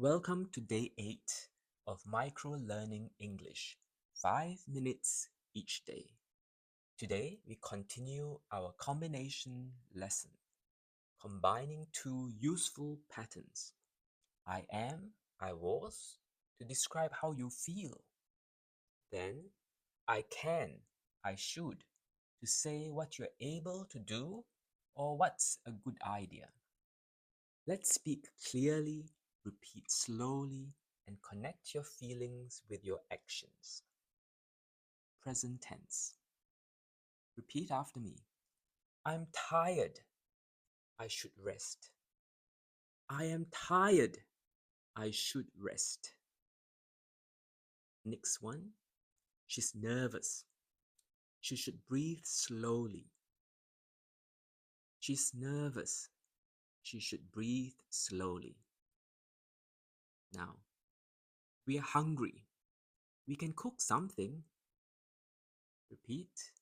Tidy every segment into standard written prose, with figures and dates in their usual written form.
Welcome to day 8 of Microlearning English, 5 minutes each day. Today we continue our combination lesson, combining two useful patterns. I am, I was, to describe how you feel. Then, I can, I should, to say what you're able to do or what's a good idea. Let's speak clearly, repeat slowly, and connect your feelings with your actions. Present tense. Repeat after me. I'm tired. I should rest. I am tired. I should rest. Next one. She's nervous. She should breathe slowly. She's nervous. She should breathe slowly. Now, we are hungry. We can cook something. Repeat.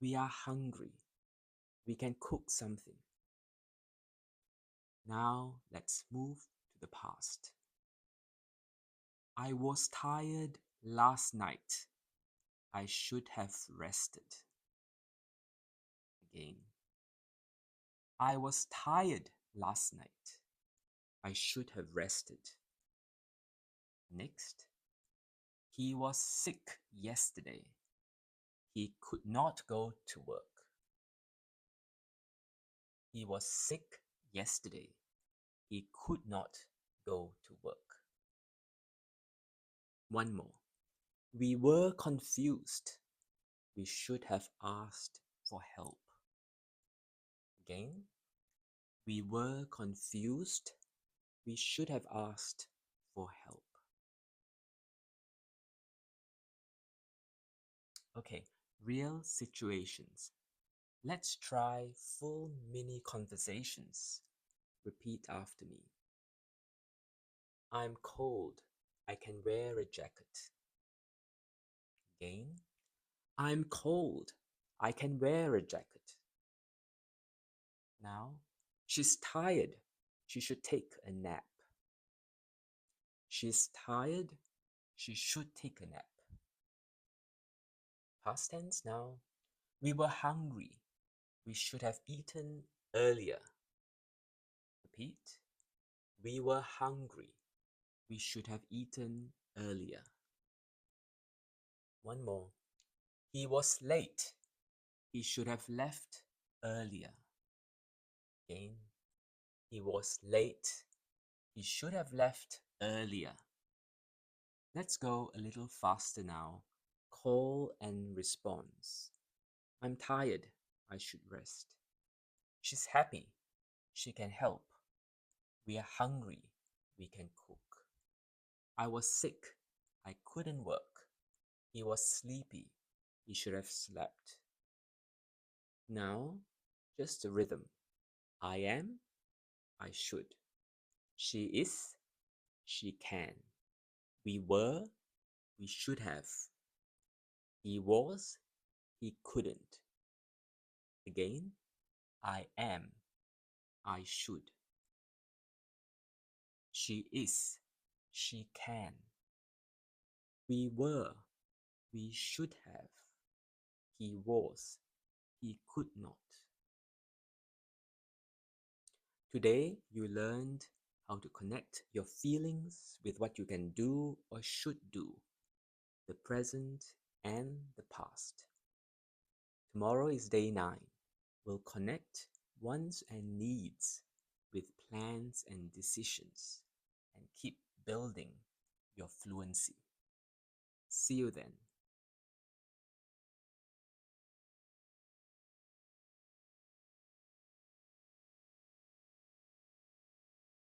We are hungry. We can cook something. Now let's move to the past. I was tired last night. I should have rested. Again. I was tired last night. I should have rested. Next. He was sick yesterday. He could not go to work. He was sick yesterday. He could not go to work. One more. We were confused. We should have asked for help. Again. We were confused. We should have asked for help. Okay, real situations. Let's try full mini conversations. Repeat after me. I'm cold. I can wear a jacket. Again. I'm cold. I can wear a jacket. Now, she's tired. She should take a nap. She's tired. She should take a nap. Past tense now. We were hungry. We should have eaten earlier. Repeat. We were hungry. We should have eaten earlier. One more. He was late. He should have left earlier. Again. He was late. He should have left earlier. Let's go a little faster now. Call and response. I'm tired. I should rest. She's happy. She can help. We are hungry. We can cook. I was sick. I couldn't work. He was sleepy. He should have slept. Now, just the rhythm. I am. I should. She is. She can. We were. We should have. He was. He couldn't. Again. I am. I should. She is. She can. We were. We should have. He was. He could not. Today, you learned how to connect your feelings with what you can do or should do, the present and the past. Tomorrow is day 9. We'll connect wants and needs with plans and decisions and keep building your fluency. See you then.